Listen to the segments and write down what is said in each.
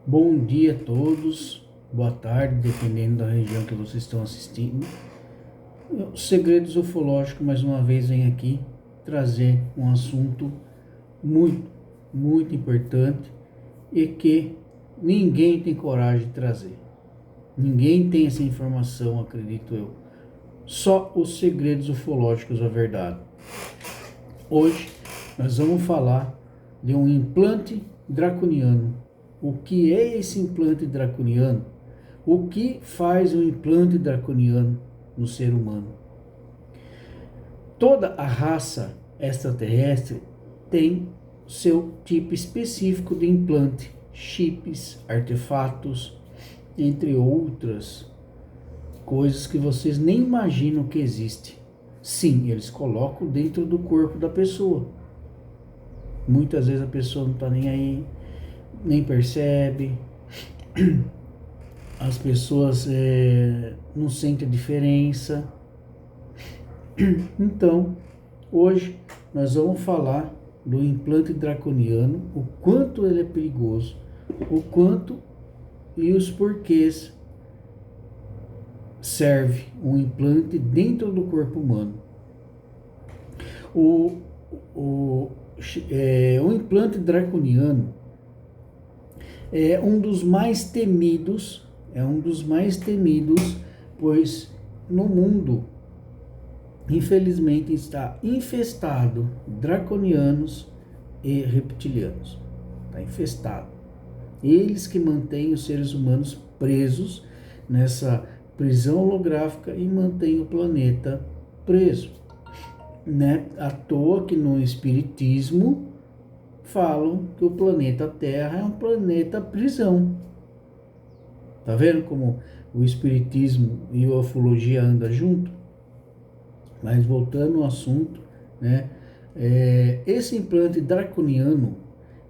Bom dia a todos, boa tarde, dependendo da região que vocês estão assistindo. Segredos Ufológicos, mais uma vez, vem aqui trazer um assunto muito, muito importante e que ninguém tem coragem de trazer. Ninguém tem essa informação, acredito eu. Só os segredos ufológicos, a verdade. Hoje nós vamos falar de um implante draconiano. O que é esse implante draconiano? O que faz um implante draconiano no ser humano? Toda a raça extraterrestre tem seu tipo específico de implante, chips, artefatos, entre outras coisas que vocês nem imaginam que existe. Sim, eles colocam dentro do corpo da pessoa. Muitas vezes a pessoa não está nem aí, nem percebe. As pessoas não sentem a diferença. Então, hoje nós vamos falar do implante draconiano, o quanto ele é perigoso, o quanto e os porquês serve um implante dentro do corpo humano. O implante draconiano é um dos mais temidos, pois no mundo, infelizmente, está infestado draconianos e reptilianos. Está infestado. Eles que mantêm os seres humanos presos nessa prisão holográfica e mantêm o planeta preso. Né? À toa que no espiritismo falam que o planeta Terra é um planeta prisão. Tá vendo como o espiritismo e a ufologia andam junto? Mas voltando ao assunto, né? Esse implante draconiano,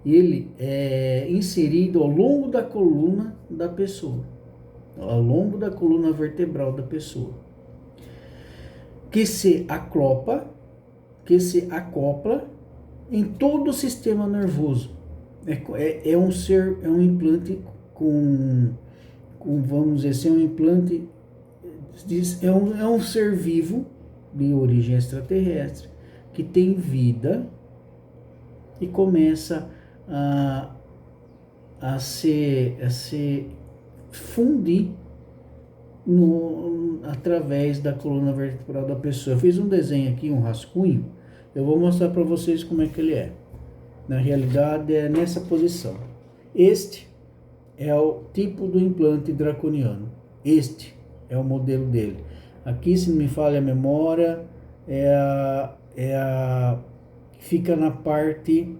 ele é inserido ao longo da coluna da pessoa, ao longo da coluna vertebral da pessoa, que se acopla em todo o sistema nervoso. É um implante vamos dizer assim, um implante, é um ser vivo de origem extraterrestre que tem vida e começa a se fundir através da coluna vertebral da pessoa. Eu fiz um desenho aqui, um rascunho. Eu vou mostrar para vocês como é que ele é. Na realidade, é nessa posição. Este é o tipo do implante draconiano. Este é o modelo dele. Aqui, se não me falha a memória, fica na parte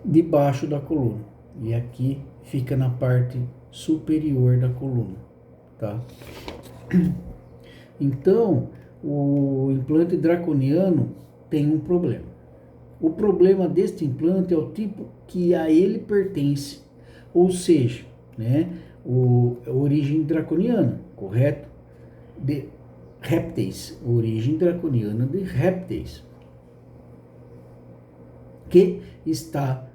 de baixo da coluna. E aqui fica na parte superior da coluna. Tá? Então, o implante draconiano tem um problema. O problema deste implante é o tipo que a ele pertence, ou seja, né, a origem draconiana, correto? De répteis, origem draconiana de répteis, que está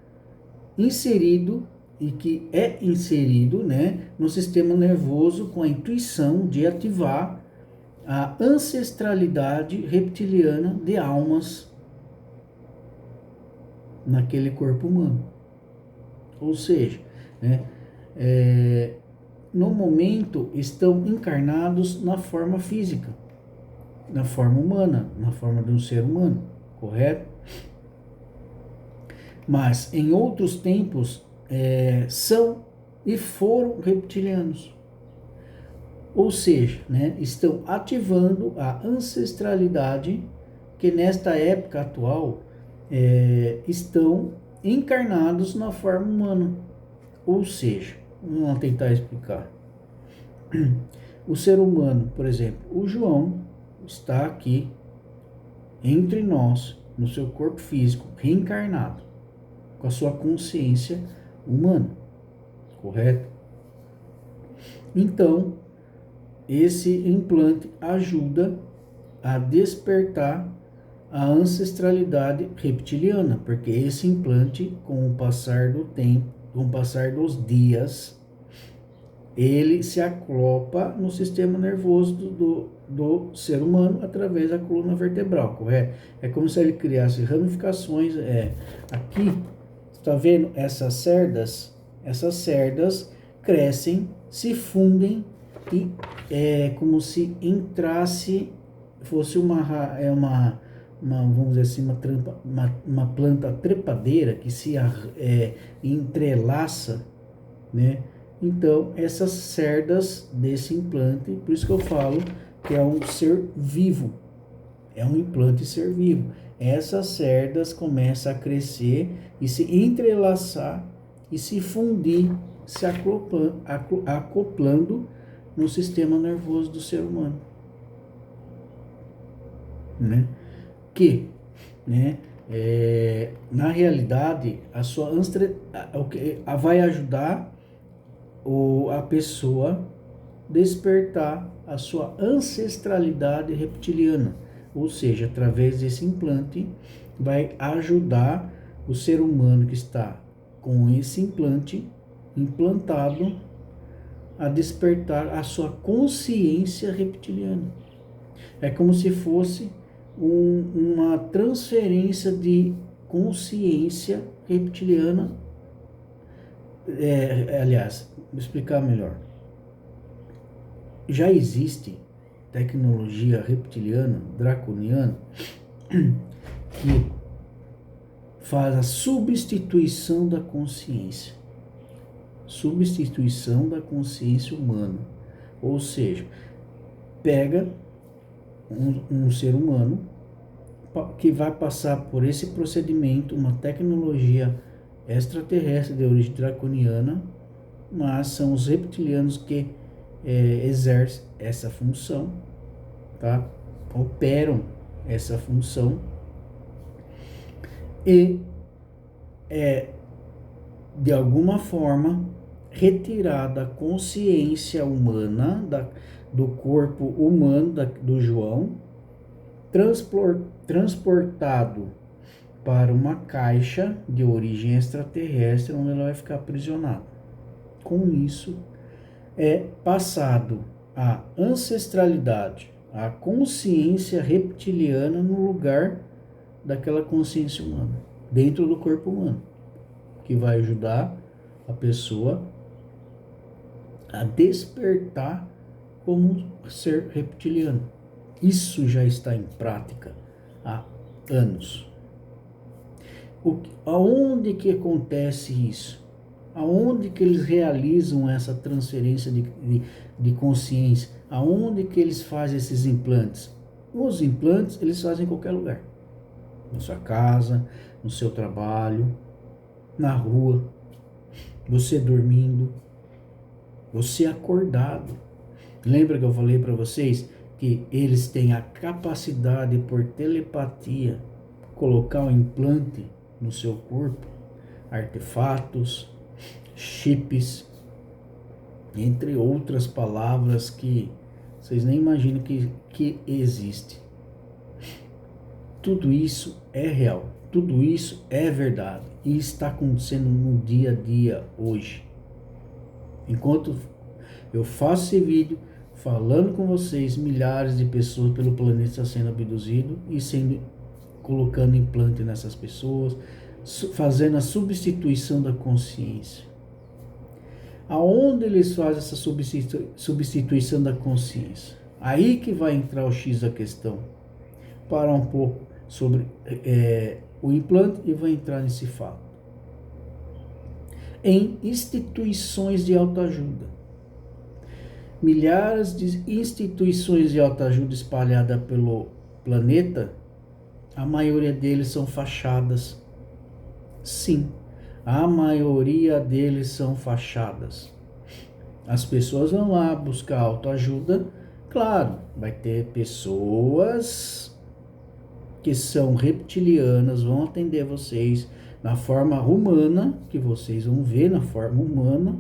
inserido e que é inserido, né, no sistema nervoso com a intuição de ativar a ancestralidade reptiliana de almas naquele corpo humano. Ou seja, né, no momento estão encarnados na forma física, na forma humana, na forma de um ser humano, correto? Mas em outros tempos são e foram reptilianos. Ou seja, né, estão ativando a ancestralidade que nesta época atual estão encarnados na forma humana. Ou seja, vamos tentar explicar. O ser humano, por exemplo, o João está aqui entre nós, no seu corpo físico, reencarnado, com a sua consciência humana, correto? Então, esse implante ajuda a despertar a ancestralidade reptiliana, porque esse implante, com o passar do tempo, com o passar dos dias, ele se acopla no sistema nervoso do ser humano através da coluna vertebral, correto? É como se ele criasse ramificações. Aqui, está vendo essas cerdas? Essas cerdas crescem, se fundem e é como se entrasse, fosse uma vamos dizer assim, uma planta trepadeira que se entrelaça, né? Então, essas cerdas desse implante, por isso que eu falo que é um ser vivo, é um implante ser vivo. Essas cerdas começam a crescer e se entrelaçar e se fundir, se acoplando no sistema nervoso do ser humano, né? Que, né? Na realidade, vai ajudar a pessoa despertar a sua ancestralidade reptiliana, ou seja, através desse implante vai ajudar o ser humano que está com esse implante implantado a despertar a sua consciência reptiliana. É como se fosse uma transferência de consciência reptiliana. Aliás, vou explicar melhor. Já existe tecnologia reptiliana, draconiana, que faz a substituição da consciência. Substituição da consciência humana. Ou seja, pega um ser humano que vai passar por esse procedimento, uma tecnologia extraterrestre de origem draconiana, mas são os reptilianos que exercem essa função, tá? Operam essa função e de alguma forma retirada a consciência humana do corpo humano do João, transportado para uma caixa de origem extraterrestre, onde ela vai ficar aprisionada. Com isso, é passado a ancestralidade, a consciência reptiliana no lugar daquela consciência humana, dentro do corpo humano, que vai ajudar a pessoa a despertar como ser reptiliano. Isso já está em prática há anos. Aonde que acontece isso? Aonde que eles realizam essa transferência de consciência? Aonde que eles fazem esses implantes? Os implantes eles fazem em qualquer lugar. Na sua casa, no seu trabalho, na rua, você dormindo, você acordado. Lembra que eu falei para vocês que eles têm a capacidade por telepatia colocar um implante no seu corpo, artefatos, chips, entre outras palavras que vocês nem imaginam que existe. Tudo isso é real, tudo isso é verdade e está acontecendo no dia a dia hoje. Enquanto eu faço esse vídeo falando com vocês, milhares de pessoas pelo planeta estão sendo abduzidos e colocando implante nessas pessoas, fazendo a substituição da consciência. Aonde eles fazem essa substituição da consciência? Aí que vai entrar o X da questão. Parar um pouco sobre o implante e vai entrar nesse fato. Em instituições de autoajuda. Milhares de instituições de autoajuda espalhadas pelo planeta, a maioria deles são fachadas. Sim, a maioria deles são fachadas. As pessoas vão lá buscar autoajuda. Claro, vai ter pessoas que são reptilianas, vão atender vocês na forma humana, que vocês vão ver na forma humana,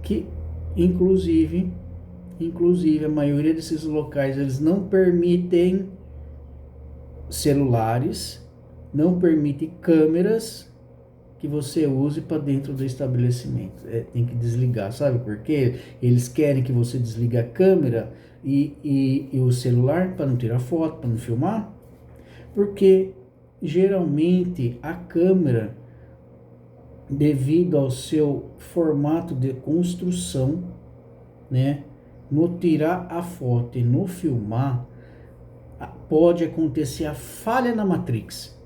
que inclusive a maioria desses locais eles não permitem celulares, não permitem câmeras, que você use para dentro do estabelecimento. Tem que desligar, sabe por quê? Eles querem que você desligue a câmera e o celular para não tirar foto, para não filmar, porque geralmente a câmera, devido ao seu formato de construção, né, no tirar a foto e no filmar, pode acontecer a falha na Matrix.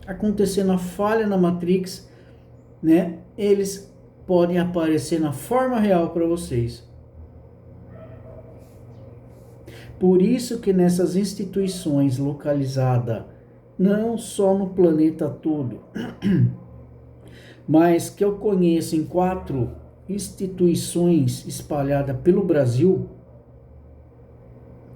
Acontecendo a falha na Matrix, né, eles podem aparecer na forma real para vocês. Por isso que nessas instituições localizadas não só no planeta todo, mas que eu conheço em 4 instituições espalhadas pelo Brasil,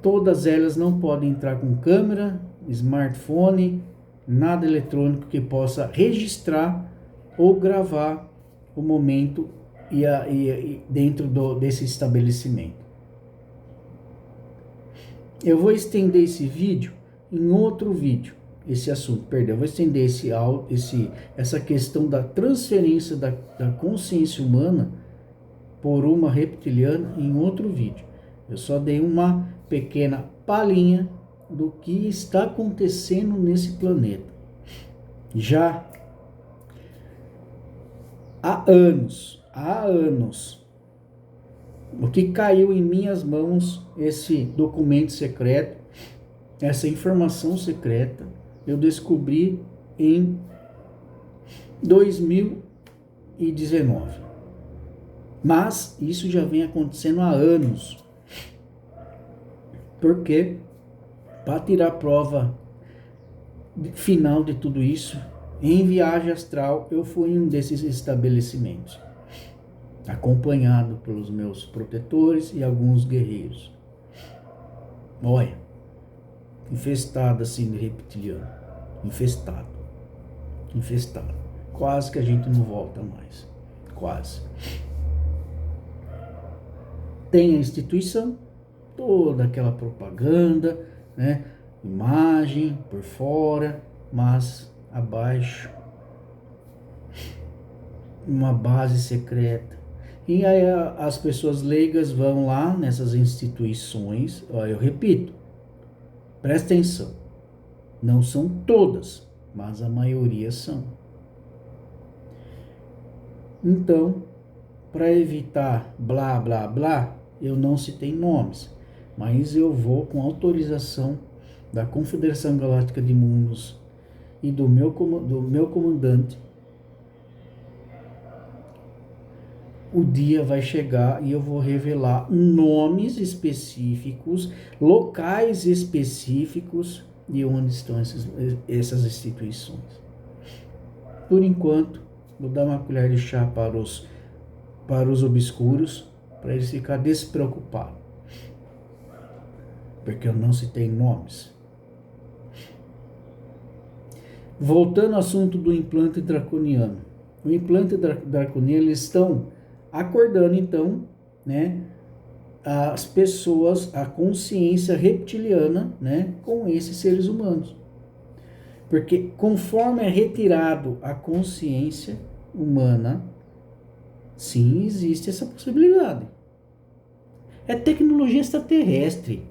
todas elas não podem entrar com câmera, smartphone, nada eletrônico que possa registrar ou gravar o momento dentro desse estabelecimento. Eu vou estender esse vídeo em outro vídeo, esse assunto, perdão, eu vou estender essa questão da transferência da consciência humana por uma reptiliana em outro vídeo. Eu só dei uma pequena palhinha do que está acontecendo nesse planeta. Já há anos, o que caiu em minhas mãos, esse documento secreto, essa informação secreta, eu descobri em 2019. Mas isso já vem acontecendo há anos. Porque, para tirar a prova final de tudo isso, em viagem astral, eu fui em um desses estabelecimentos, acompanhado pelos meus protetores e alguns guerreiros. Olha, infestado assim de reptiliano, infestado, quase que a gente não volta mais, quase. Tem a instituição, toda aquela propaganda, né, imagem por fora, mas abaixo uma base secreta. E aí as pessoas leigas vão lá nessas instituições, ó, eu repito, presta atenção, não são todas, mas a maioria são. Então, para evitar blá blá blá, eu não citei nomes, mas eu vou com autorização da Confederação Galáctica de Mundos e do meu comandante. O dia vai chegar e eu vou revelar nomes específicos, locais específicos de onde estão essas instituições. Por enquanto, vou dar uma colher de chá para os obscuros, para eles ficarem despreocupados, porque eu não citei nomes. Voltando ao assunto do implante draconiano. O implante draconiano, eles estão acordando então, né, as pessoas, a consciência reptiliana, né, com esses seres humanos. Porque conforme é retirado a consciência humana, sim, existe essa possibilidade. É tecnologia extraterrestre.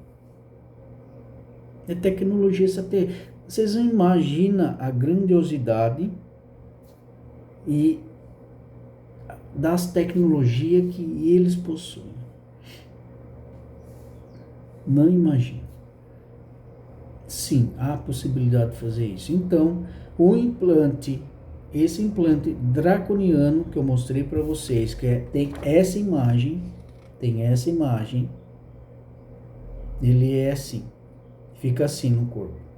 Vocês não imaginam a grandiosidade e das tecnologias que eles possuem. Não imagino. Sim, há a possibilidade de fazer isso. Então, esse implante draconiano que eu mostrei para vocês, tem essa imagem, ele é assim, fica assim no corpo.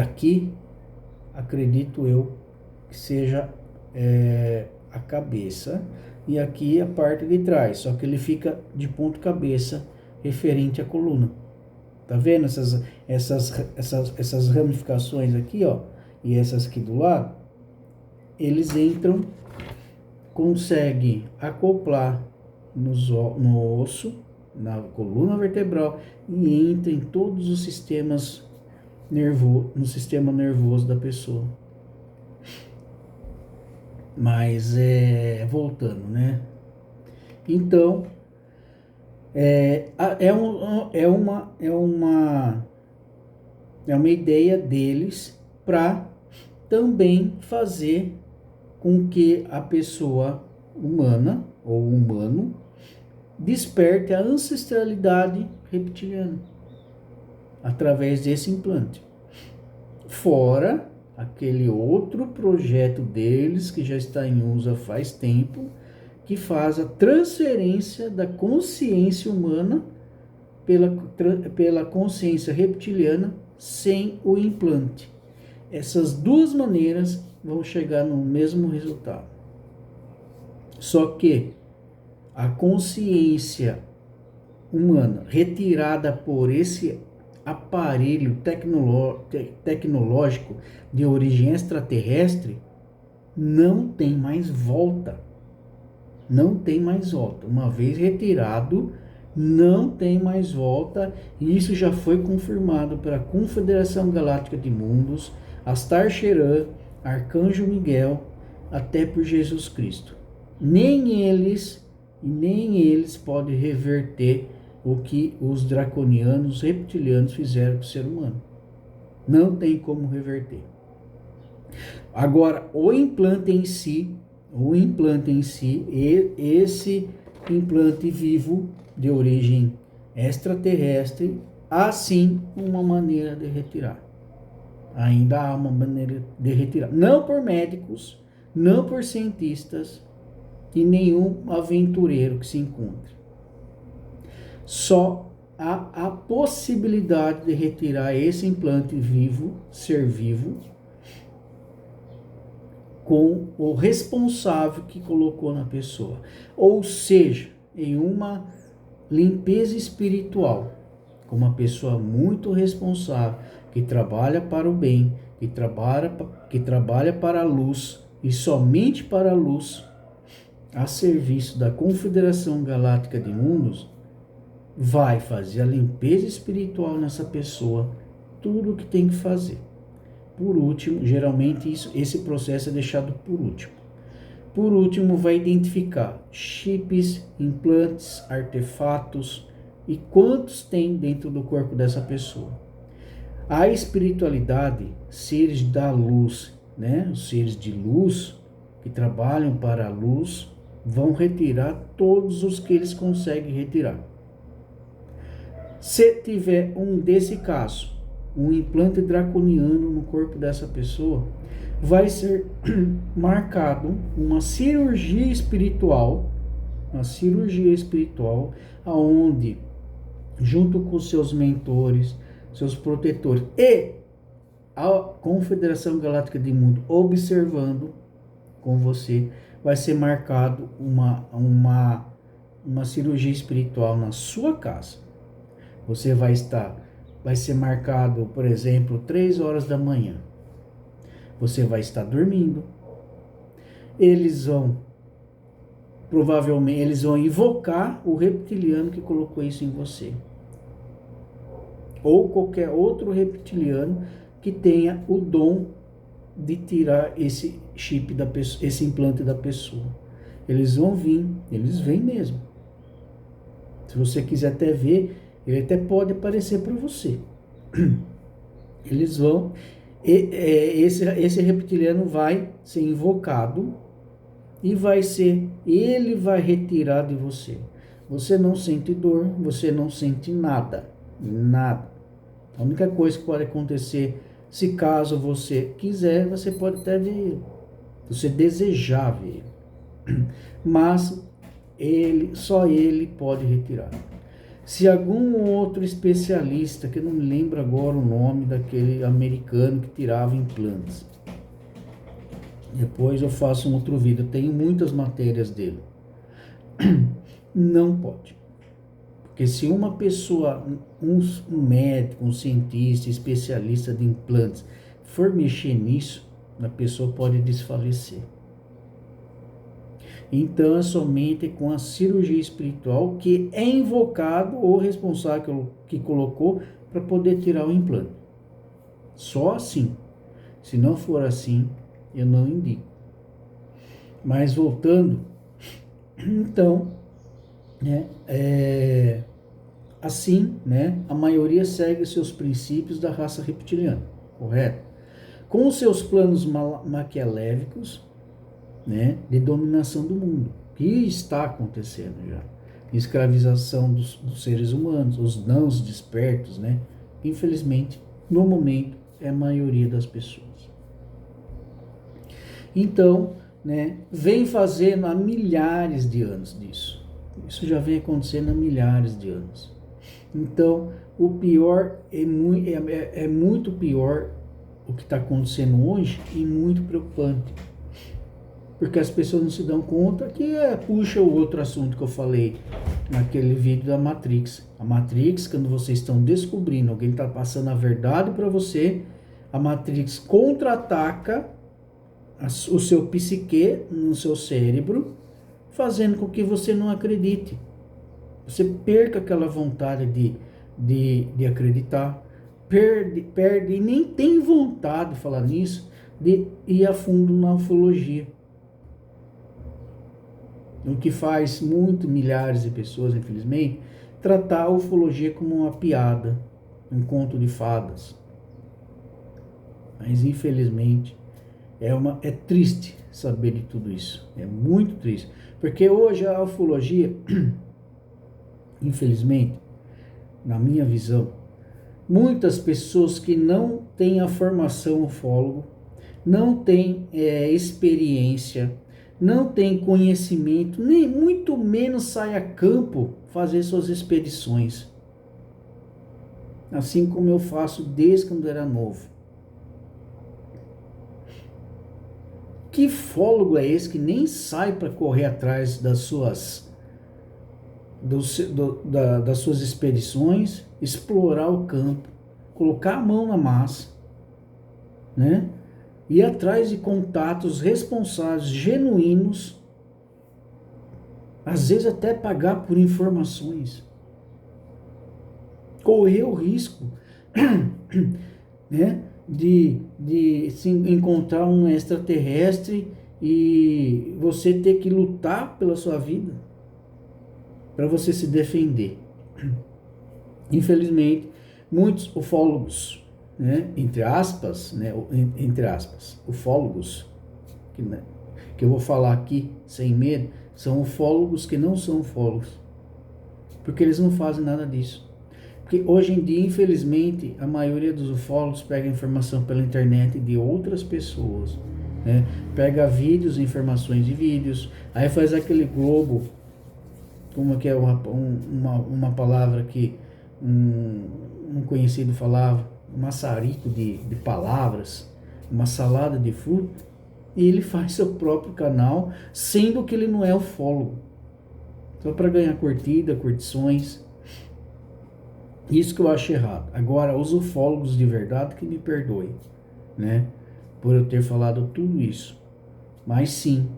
Aqui, acredito eu, que seja a cabeça, e aqui a parte de trás, só que ele fica de ponta cabeça referente à coluna. Tá vendo essas ramificações aqui, ó, e essas aqui do lado? Eles entram, conseguem acoplar no osso, na coluna vertebral, e entram em todos os sistemas no sistema nervoso da pessoa. Mas voltando, né? Então é uma ideia deles para também fazer com que a pessoa humana ou humano desperte a ancestralidade reptiliana através desse implante. Fora aquele outro projeto deles que já está em uso faz tempo, que faz a transferência da consciência humana pela consciência reptiliana sem o implante. Essas duas maneiras vão chegar no mesmo resultado. Só que a consciência humana retirada por esse aparelho tecnológico de origem extraterrestre não tem mais volta. Não tem mais volta. Uma vez retirado, não tem mais volta. E isso já foi confirmado pela Confederação Galáctica de Mundos, Astar Sheran, Arcanjo Miguel, até por Jesus Cristo. Nem eles podem reverter o que os draconianos, reptilianos fizeram com o ser humano. Não tem como reverter. Agora, o implante em si, esse implante vivo de origem extraterrestre, há sim uma maneira de retirar. Ainda há uma maneira de retirar. Não por médicos, não por cientistas e nenhum aventureiro que se encontre. Só há a possibilidade de retirar esse implante vivo, ser vivo, com o responsável que colocou na pessoa. Ou seja, em uma limpeza espiritual, com uma pessoa muito responsável, que trabalha para o bem, que trabalha para a luz e somente para a luz, a serviço da Confederação Galáctica de Mundos, vai fazer a limpeza espiritual nessa pessoa, tudo o que tem que fazer. Por último, geralmente esse processo é deixado por último. Por último, vai identificar chips, implantes, artefatos e quantos tem dentro do corpo dessa pessoa. A espiritualidade, seres da luz, né? Os seres de luz que trabalham para a luz, vão retirar todos os que eles conseguem retirar. Se tiver desse caso, um implante draconiano no corpo dessa pessoa, vai ser marcado uma cirurgia espiritual, aonde, junto com seus mentores, seus protetores e a Confederação Galáctica de Mundo observando com você, vai ser marcado uma cirurgia espiritual na sua casa. Você vai ser marcado, por exemplo, 3 horas da manhã. Você vai estar dormindo. Provavelmente, eles vão invocar o reptiliano que colocou isso em você. Ou qualquer outro reptiliano que tenha o dom de tirar esse chip da pessoa, esse implante da pessoa. Eles vão vir, eles vêm mesmo. Se você quiser até ver, ele até pode aparecer para você. Eles vão, esse reptiliano vai ser invocado e ele vai retirar de você. Você não sente dor, você não sente nada. A única coisa que pode acontecer, se caso você quiser, você pode até ver ele, você desejar ver ele. Mas só ele pode retirar. Se algum outro especialista, que eu não me lembro agora o nome daquele americano que tirava implantes, depois eu faço um outro vídeo, eu tenho muitas matérias dele, não pode. Porque se uma pessoa, um médico, um cientista, especialista de implantes, for mexer nisso, a pessoa pode desfalecer. Então é somente com a cirurgia espiritual que é invocado o responsável que colocou para poder tirar o implante. Só assim. Se não for assim, eu não indico. Mas voltando, então, né, assim, né, a maioria segue seus princípios da raça reptiliana, correto? Com os seus planos maquiavélicos, né, de dominação do mundo, que está acontecendo já. Escravização dos seres humanos, os não despertos, né? Infelizmente, no momento, é a maioria das pessoas. Então, né, vem fazendo há milhares de anos disso. Isso já vem acontecendo há milhares de anos. Então, o pior é muito pior o que está acontecendo hoje e muito preocupante. Porque as pessoas não se dão conta que puxa o outro assunto que eu falei naquele vídeo da Matrix. A Matrix, quando vocês estão descobrindo, alguém está passando a verdade para você, a Matrix contra-ataca o seu psique no seu cérebro, fazendo com que você não acredite. Você perca aquela vontade de acreditar, perde e nem tem vontade de falar nisso, de ir a fundo na ufologia. O que faz milhares de pessoas, infelizmente, tratar a ufologia como uma piada, um conto de fadas. Mas, infelizmente, é triste saber de tudo isso. É muito triste. Porque hoje a ufologia, infelizmente, na minha visão, muitas pessoas que não têm a formação ufólogo, não têm experiência, não têm conhecimento, nem muito menos sai a campo fazer suas expedições. Assim como eu faço desde quando era novo. Que ufólogo é esse que nem sai para correr atrás das suas expedições, explorar o campo, colocar a mão na massa, né? Ir atrás de contatos responsáveis, genuínos, às vezes até pagar por informações, correr o risco, né, de se encontrar um extraterrestre e você ter que lutar pela sua vida para você se defender. Infelizmente, muitos ufólogos, né, entre aspas, ufólogos, que eu vou falar aqui sem medo, são ufólogos que não são ufólogos, porque eles não fazem nada disso. Porque hoje em dia, infelizmente, a maioria dos ufólogos pega informação pela internet de outras pessoas, né? Pega vídeos, informações de vídeos, aí faz aquele globo, como que é uma palavra que um conhecido falava, um maçarico de palavras, uma salada de fruta, e ele faz seu próprio canal, sendo que ele não é ufólogo, só para ganhar curtições. Isso que eu acho errado. Agora, os ufólogos de verdade que me perdoem, né, por eu ter falado tudo isso. Mas sim,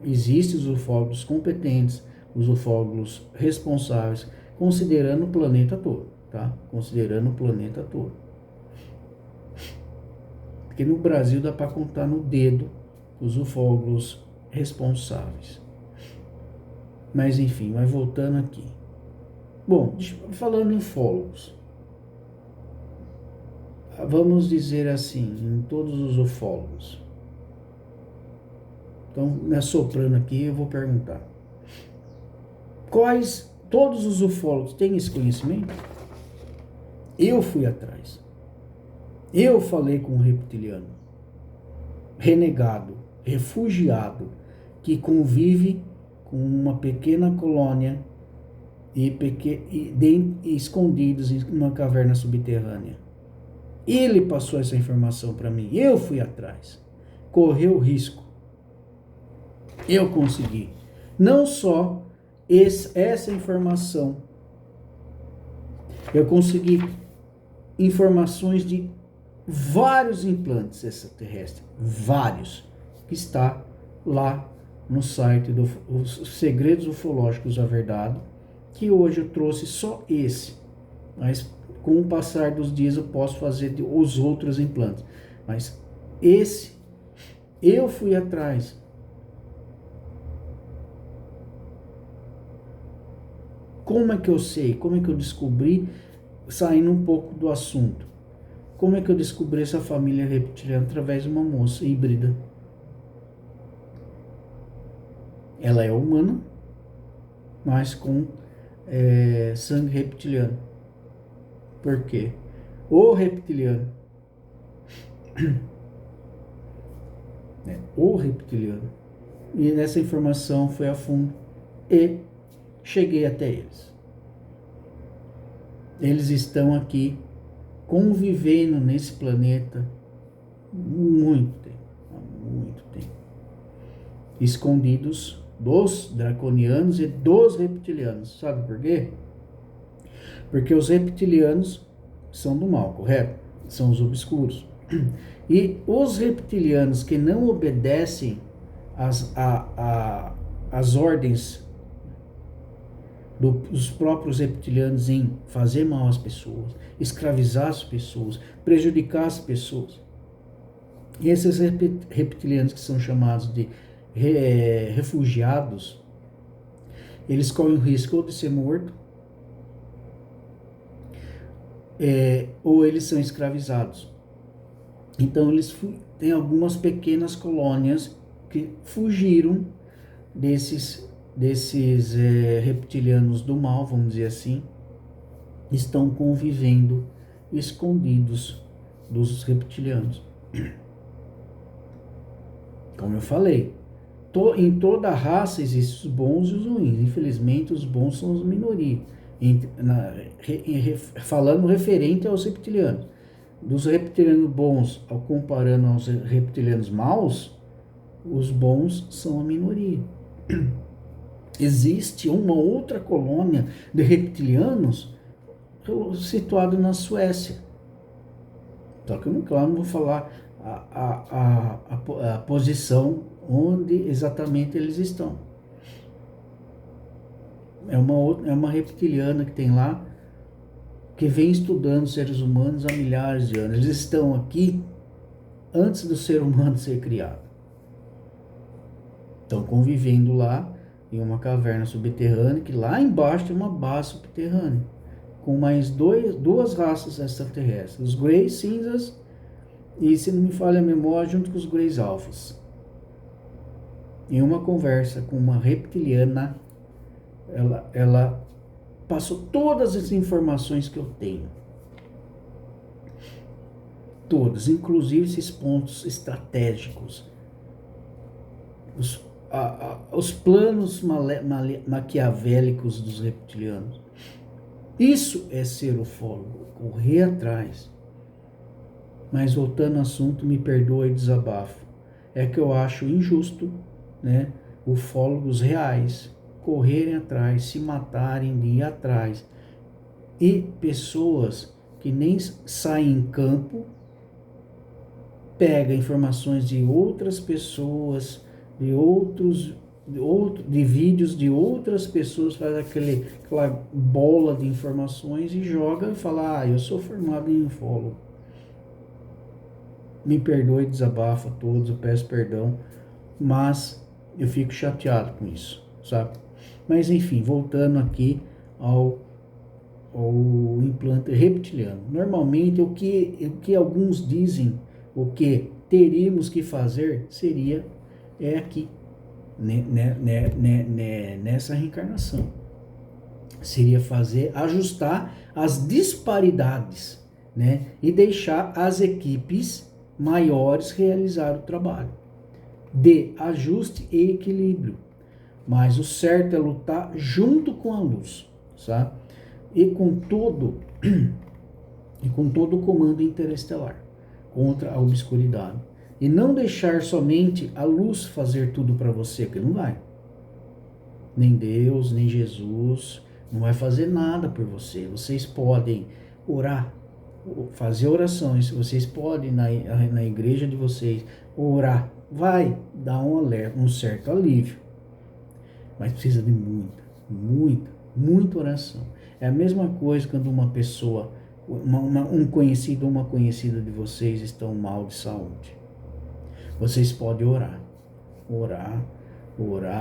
existem os ufólogos competentes, os ufólogos responsáveis, considerando o planeta todo, tá? Considerando o planeta todo. Porque no Brasil dá para contar no dedo os ufólogos responsáveis. Mas enfim, vai voltando aqui. Bom, falando em ufólogos, vamos dizer assim, em todos os ufólogos. Então, me assoprando aqui, eu vou perguntar. Todos os ufólogos têm esse conhecimento? Eu fui atrás. Eu falei com um reptiliano, renegado, refugiado, que convive com uma pequena colônia escondidos em uma caverna subterrânea. Ele passou essa informação para mim. Eu fui atrás. Correu o risco. Eu consegui. Não só essa informação. Eu consegui informações de vários implantes extraterrestres. Vários. Que está lá no site dos Segredos Ufológicos da Verdade. Que hoje eu trouxe só esse. Mas com o passar dos dias eu posso fazer os outros implantes. Mas esse, eu fui atrás. Como é que eu sei? Como é que eu descobri, saindo um pouco do assunto? Como é que eu descobri essa família reptiliana? Através de uma moça híbrida. Ela é humana, mas com sangue reptiliano. Por quê? O reptiliano, né? O reptiliano. E nessa informação foi a fundo e cheguei até eles. Eles estão aqui convivendo nesse planeta muito tempo, há muito tempo, escondidos dos draconianos e dos reptilianos. Sabe por quê? Porque os reptilianos são do mal, correto? São os obscuros. E os reptilianos que não obedecem às ordens dos próprios reptilianos em fazer mal às pessoas, escravizar as pessoas, prejudicar as pessoas. E esses reptilianos que são chamados de refugiados, eles correm o risco ou de ser morto, ou eles são escravizados. Então eles têm algumas pequenas colônias que fugiram desses reptilianos do mal, vamos dizer assim, estão convivendo escondidos dos reptilianos. Como eu falei, em toda raça existem os bons e os ruins. Infelizmente, os bons são as minorias. Falando referente aos reptilianos. Dos reptilianos bons, ao comparando aos reptilianos maus, os bons são a minoria. Existe uma outra colônia de reptilianos situada na Suécia. Só que eu não vou falar a posição onde exatamente eles estão. É uma reptiliana que tem lá, que vem estudando seres humanos há milhares de anos. Eles estão aqui antes do ser humano ser criado. Estão convivendo lá em uma caverna subterrânea, que lá embaixo tem uma base subterrânea, com mais duas raças extraterrestres, os Greys cinzas e, se não me falha a memória, junto com os Greys alfas. Em uma conversa com uma reptiliana, ela passou todas as informações que eu tenho. Todas, inclusive esses pontos estratégicos. Os planos maquiavélicos dos reptilianos. Isso é ser ufólogo, correr atrás. Mas voltando ao assunto, me perdoe e desabafo. É que eu acho injusto, né, ufólogos reais correrem atrás, se matarem de ir atrás. E pessoas que nem saem em campo, pegam informações de outras pessoas, de vídeos de outras pessoas, faz aquela bola de informações e joga e fala, eu sou formado em ufólogo. Me perdoe, desabafo a todos, eu peço perdão, mas eu fico chateado com isso, sabe? Mas enfim, voltando aqui ao implante reptiliano. Normalmente o que alguns dizem, o que teríamos que fazer seria aqui, nessa reencarnação. Seria ajustar as disparidades, né? E deixar as equipes maiores realizar o trabalho de ajuste e equilíbrio. Mas o certo é lutar junto com a luz, sabe? E com todo o comando interestelar contra a obscuridade. E não deixar somente a luz fazer tudo para você, que não vai. Nem Deus, nem Jesus, não vai fazer nada por você. Vocês podem orar, fazer orações, vocês podem na igreja de vocês orar, vai dar um certo alívio. Mas precisa de muita oração. É a mesma coisa quando uma pessoa, um conhecido ou uma conhecida de vocês estão mal de saúde. Vocês podem orar,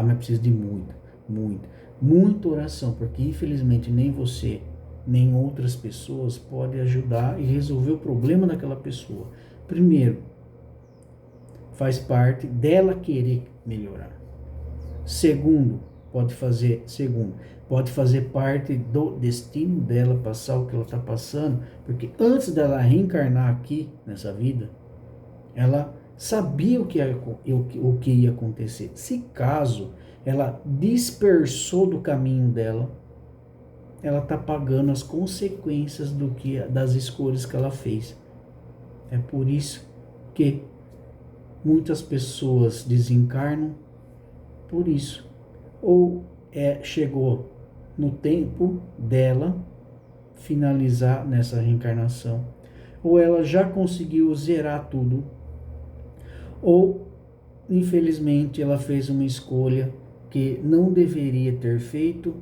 mas precisa de muita. muita oração, porque infelizmente nem você, nem outras pessoas podem ajudar e resolver o problema daquela pessoa. Primeiro, faz parte dela querer melhorar. Segundo, pode fazer parte do destino dela passar o que ela está passando, porque antes dela reencarnar aqui nessa vida, ela sabia o que ia acontecer. Se caso ela dispersou do caminho dela, ela está pagando as consequências das escolhas que ela fez. É por isso que muitas pessoas desencarnam por isso. Ou chegou no tempo dela finalizar nessa reencarnação, ou ela já conseguiu zerar tudo, ou infelizmente ela fez uma escolha que não deveria ter feito,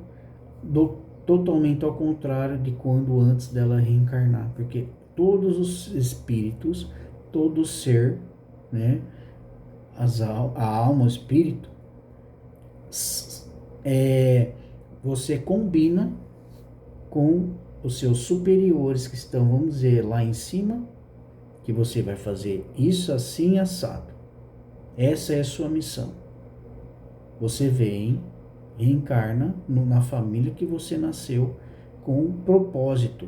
totalmente ao contrário de quando antes dela reencarnar, porque todos os espíritos, todo ser, né, a alma, o espírito, você combina com os seus superiores que estão, vamos dizer, lá em cima, que você vai fazer isso assim assado. Essa é a sua missão. Você vem, reencarna na família que você nasceu com um propósito.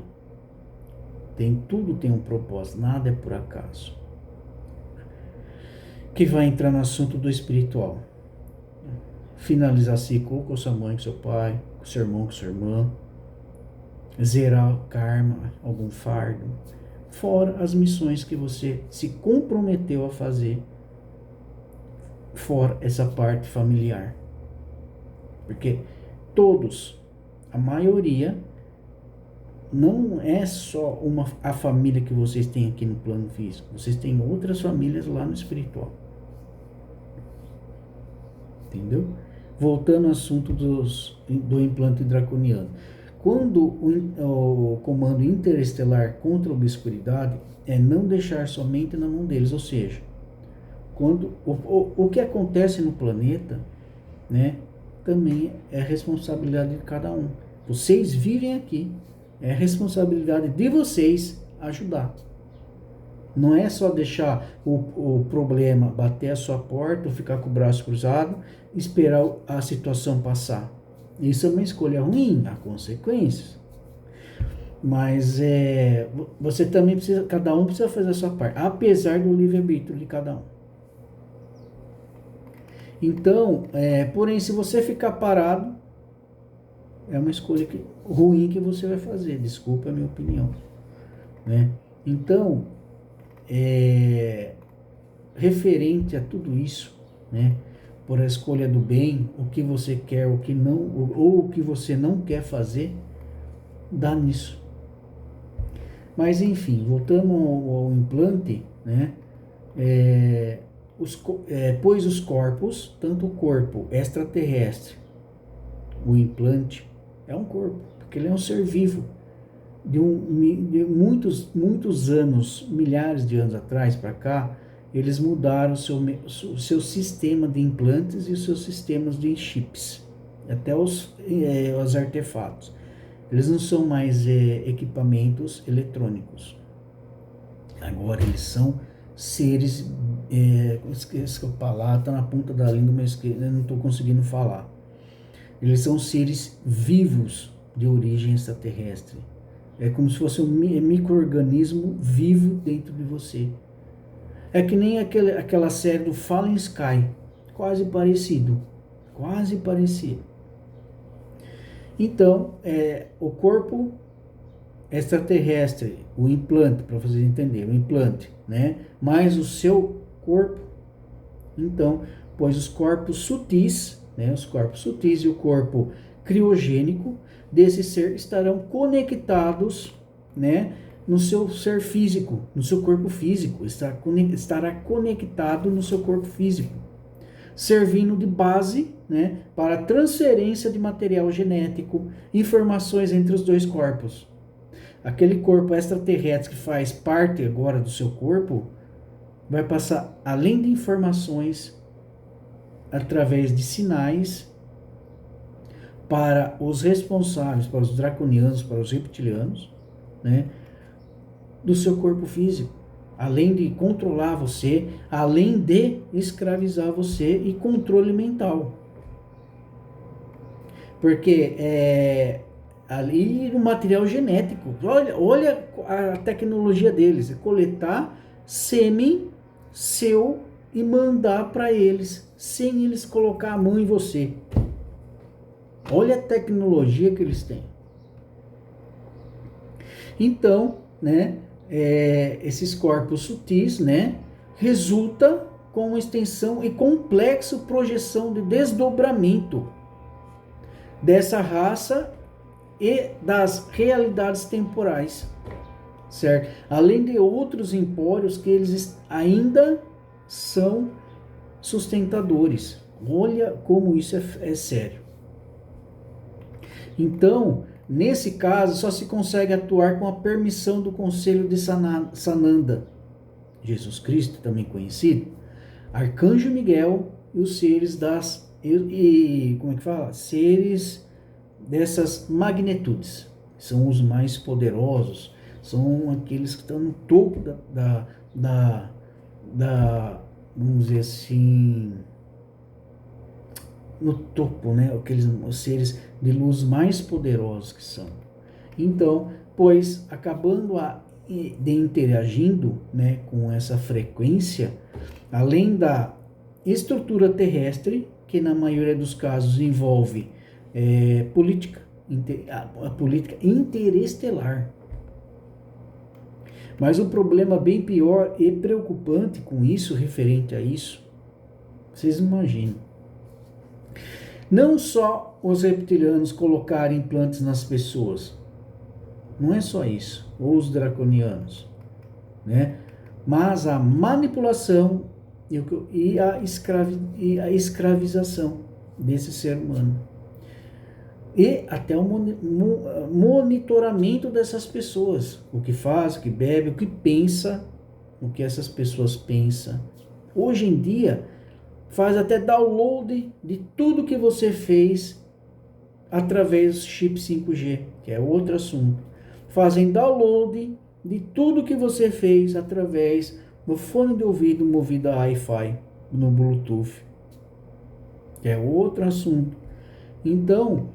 Tudo tem um propósito, nada é por acaso. Que vai entrar no assunto do espiritual. Finalizar ciclo com sua mãe, com seu pai, com seu irmão, com sua irmã. Zerar o karma, algum fardo. Fora as missões que você se comprometeu a fazer. Fora essa parte familiar. Porque todos, a maioria, não é só a família que vocês têm aqui no plano físico. Vocês têm outras famílias lá no espiritual. Entendeu? Voltando ao assunto do implante draconiano. Quando o comando interestelar contra a obscuridade é não deixar somente na mão deles, ou seja, quando o que acontece no planeta, né, também é responsabilidade de cada um. Vocês vivem aqui, é responsabilidade de vocês ajudar. Não é só deixar o problema bater a sua porta, ou ficar com o braço cruzado, esperar a situação passar. Isso é uma escolha ruim, há consequências. Mas você também precisa, cada um precisa fazer a sua parte, apesar do livre-arbítrio de cada um. Então, porém, se você ficar parado, é uma escolha ruim que você vai fazer, desculpa a minha opinião, né? Então, referente a tudo isso, né, por a escolha do bem, o que você quer, o que não, ou o que você não quer fazer, dá nisso. Mas enfim, voltando ao implante, né, pois os corpos, tanto o corpo extraterrestre, o implante, é um corpo, porque ele é um ser vivo, de muitos anos, milhares de anos atrás para cá, eles mudaram o seu sistema de implantes e os seus sistemas de chips, até os artefatos. Eles não são mais equipamentos eletrônicos. Agora eles são seres, esqueci a palavra, está na ponta da língua, mas eu não estou conseguindo falar. Eles são seres vivos de origem extraterrestre. É como se fosse um micro-organismo vivo dentro de você. É que nem aquela série do Fallen Sky, quase parecido. Então, o corpo extraterrestre, o implante, para vocês entenderem, o implante, né? Mais o seu corpo. Então, pois os corpos sutis, né? Os corpos sutis e o corpo criogênico desse ser estarão conectados, né, no seu ser físico, no seu corpo físico, estará conectado no seu corpo físico, servindo de base, né, para a transferência de material genético, informações entre os dois corpos. Aquele corpo extraterrestre que faz parte agora do seu corpo vai passar, além de informações, através de sinais, para os responsáveis, para os draconianos, para os reptilianos, né, do seu corpo físico, além de controlar você, além de escravizar você e controle mental. Porque ali no material genético, olha a tecnologia deles, é coletar sêmen seu e mandar para eles, sem eles colocar a mão em você. Olha a tecnologia que eles têm. Então, né, esses corpos sutis, né, resulta com uma extensão e complexo projeção de desdobramento dessa raça e das realidades temporais, certo? Além de outros empórios que eles ainda são sustentadores. Olha como isso é sério. Então, nesse caso, só se consegue atuar com a permissão do Conselho de Sananda, Jesus Cristo, também conhecido, Arcanjo Miguel e os seres como é que fala? Seres dessas magnitudes. São os mais poderosos, são aqueles que estão no topo vamos dizer assim, no topo, né? Aqueles seres de luz mais poderosos que são. Então, pois acabando de interagindo, né, com essa frequência, além da estrutura terrestre, que na maioria dos casos envolve a política interestelar. Mas o problema bem pior e preocupante com isso, referente a isso, vocês imaginam. Não só os reptilianos colocarem implantes nas pessoas, não é só isso, ou os draconianos, né? Mas a manipulação e a escravização desse ser humano. E até o monitoramento dessas pessoas, o que faz, o que bebe, o que pensa, o que essas pessoas pensam. Hoje em dia, faz até download de tudo que você fez através do chip 5G, que é outro assunto. Fazem download de tudo que você fez através do fone de ouvido movido a Wi-Fi, no Bluetooth, que é outro assunto. Então,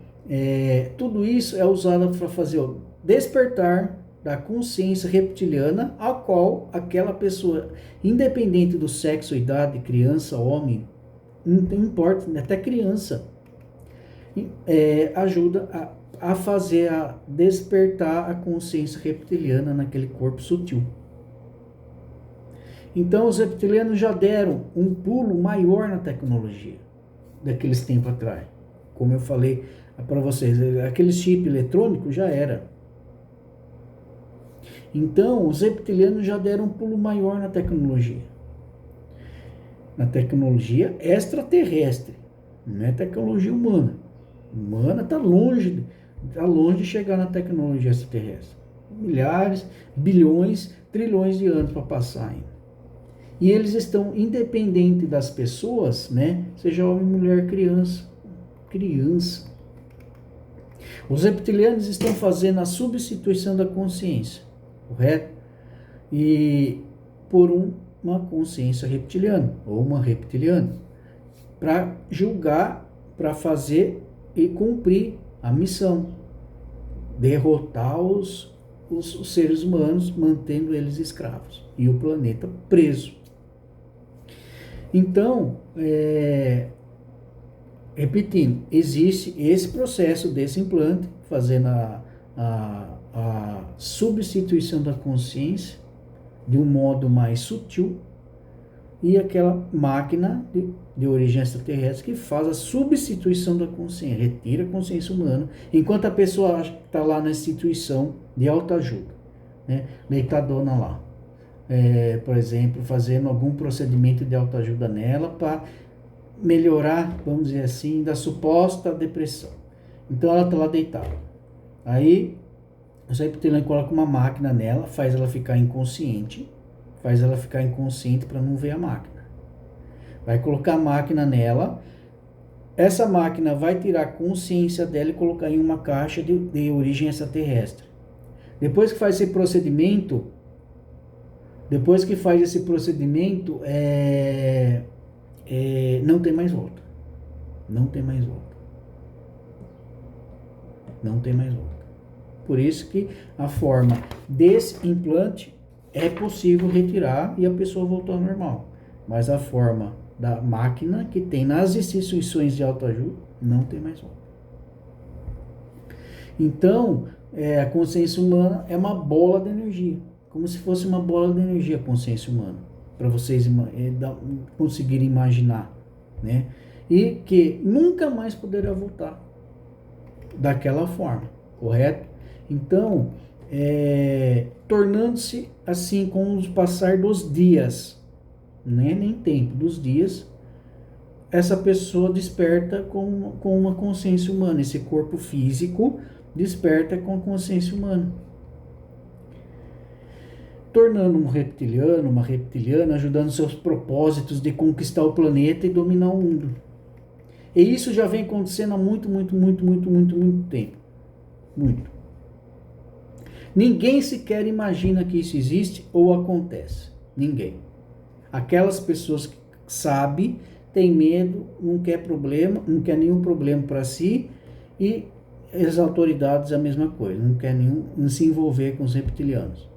tudo isso é usado para fazer o despertar da consciência reptiliana, a qual aquela pessoa, independente do sexo, idade, criança, homem, não importa, até criança, ajuda a fazer, a despertar a consciência reptiliana naquele corpo sutil. Então os reptilianos já deram um pulo maior na tecnologia daqueles tempos atrás. Como eu falei para vocês, aquele chip eletrônico já era. Então os reptilianos já deram um pulo maior na tecnologia. Na tecnologia extraterrestre, não é tecnologia humana. Humana está longe de chegar na tecnologia extraterrestre. Milhares, bilhões, trilhões de anos para passar ainda. E eles estão independentes das pessoas, né? Seja homem, mulher, criança. Os reptilianos estão fazendo a substituição da consciência, correto? E por uma consciência reptiliana, ou uma reptiliana, para julgar, para fazer e cumprir a missão, derrotar os seres humanos, mantendo eles escravos e o planeta preso. Então, repetindo, existe esse processo desse implante, fazendo a substituição da consciência de um modo mais sutil, e aquela máquina de origem extraterrestre que faz a substituição da consciência, retira a consciência humana, enquanto a pessoa acha que está lá na instituição de autoajuda, né? Deitadona lá, por exemplo, fazendo algum procedimento de autoajuda nela para melhorar, vamos dizer assim, da suposta depressão. Então ela está lá deitada. Aí o reptiliano coloca uma máquina nela, faz ela ficar inconsciente para não ver a máquina. Vai colocar a máquina nela, essa máquina vai tirar a consciência dela e colocar em uma caixa de origem extraterrestre. Depois que faz esse procedimento, não tem mais volta. Não tem mais volta. Não tem mais volta. Por isso que a forma desse implante é possível retirar e a pessoa voltar ao normal. Mas a forma da máquina que tem nas instituições de autoajuda não tem mais volta. Então, a consciência humana é uma bola de energia. Como se fosse uma bola de energia a consciência humana. Para vocês conseguirem imaginar. Né? E que nunca mais poderá voltar daquela forma. Correto? Então, tornando-se assim com o passar dos dias, né? Nem tempo, dos dias, essa pessoa desperta com uma consciência humana, esse corpo físico desperta com a consciência humana. Tornando um reptiliano, uma reptiliana, ajudando seus propósitos de conquistar o planeta e dominar o mundo. E isso já vem acontecendo há muito tempo. Muito. Ninguém sequer imagina que isso existe ou acontece. Ninguém. Aquelas pessoas que sabem, têm medo, não quer problema, não quer nenhum problema para si, e as autoridades a mesma coisa, não quer não se envolver com os reptilianos.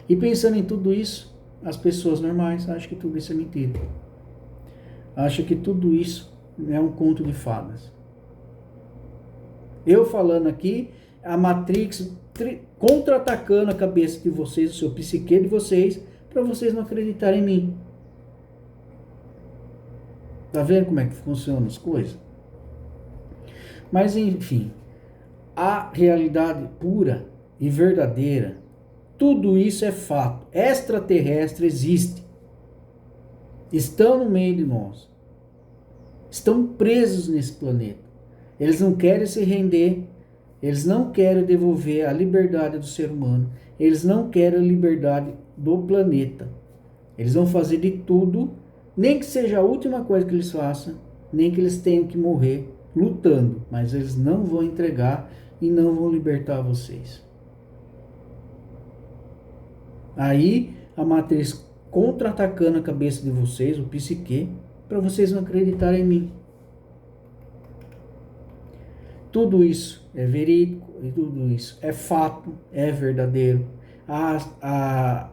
E pensando em tudo isso, as pessoas normais acham que tudo isso é mentira. Acham que tudo isso é um conto de fadas. Eu falando aqui, a Matrix contra-atacando a cabeça de vocês, o seu psique de vocês, para vocês não acreditarem em mim. Tá vendo como é que funcionam as coisas? Mas enfim, a realidade pura e verdadeira, tudo isso é fato. Extraterrestre existe. Estão no meio de nós. Estão presos nesse planeta. Eles não querem se render. Eles não querem devolver a liberdade do ser humano. Eles não querem a liberdade do planeta. Eles vão fazer de tudo, nem que seja a última coisa que eles façam, nem que eles tenham que morrer lutando, mas eles não vão entregar e não vão libertar vocês. Aí a matriz contra-atacando a cabeça de vocês, o psique, para vocês não acreditarem em mim. Tudo isso é verídico, e tudo isso é fato, é verdadeiro.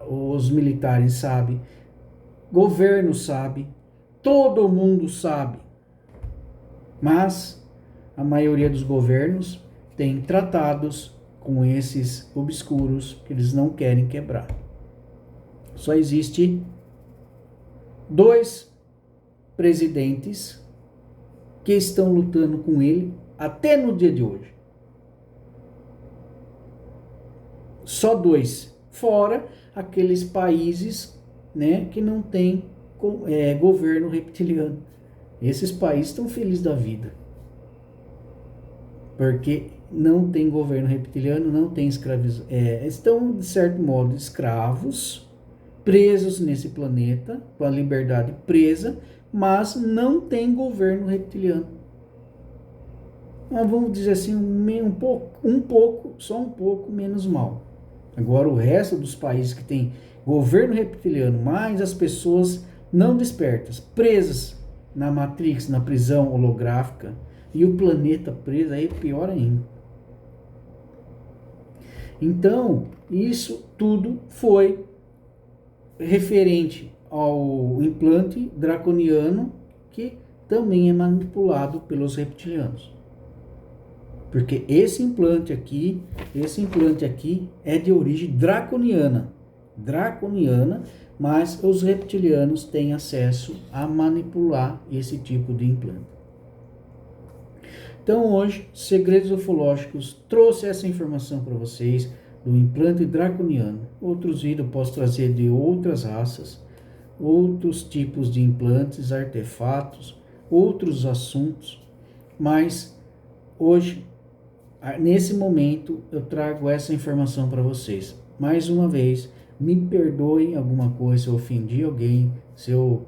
Os militares sabem, governo sabe, todo mundo sabe. Mas a maioria dos governos tem tratados com esses obscuros que eles não querem quebrar. Só existe 2 presidentes que estão lutando com ele até no dia de hoje. Só 2. Fora aqueles países, né, que não tem governo reptiliano. Esses países estão felizes da vida. Porque não tem governo reptiliano, não tem escravos. Estão, de certo modo, escravos, presos nesse planeta, com a liberdade presa, mas não tem governo reptiliano. Mas vamos dizer assim, só um pouco menos mal. Agora o resto dos países que tem governo reptiliano, mas as pessoas não despertas, presas na Matrix, na prisão holográfica, e o planeta preso, aí é pior ainda. Então, isso tudo foi referente ao implante draconiano, que também é manipulado pelos reptilianos. Porque esse implante aqui é de origem draconiana, mas os reptilianos têm acesso a manipular esse tipo de implante. Então hoje, Segredos Ufológicos trouxe essa informação para vocês do implante draconiano. Outros vídeos eu posso trazer de outras raças, outros tipos de implantes, artefatos, outros assuntos, mas hoje, nesse momento, eu trago essa informação para vocês. Mais uma vez, me perdoem alguma coisa, se eu ofendi alguém, se eu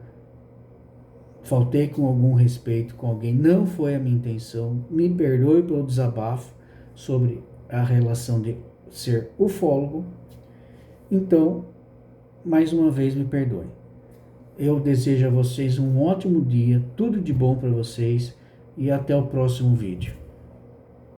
faltei com algum respeito com alguém, não foi a minha intenção, me perdoe pelo desabafo sobre a relação de ser ufólogo. Então, mais uma vez, me perdoe. Eu desejo a vocês um ótimo dia, tudo de bom para vocês e até o próximo vídeo.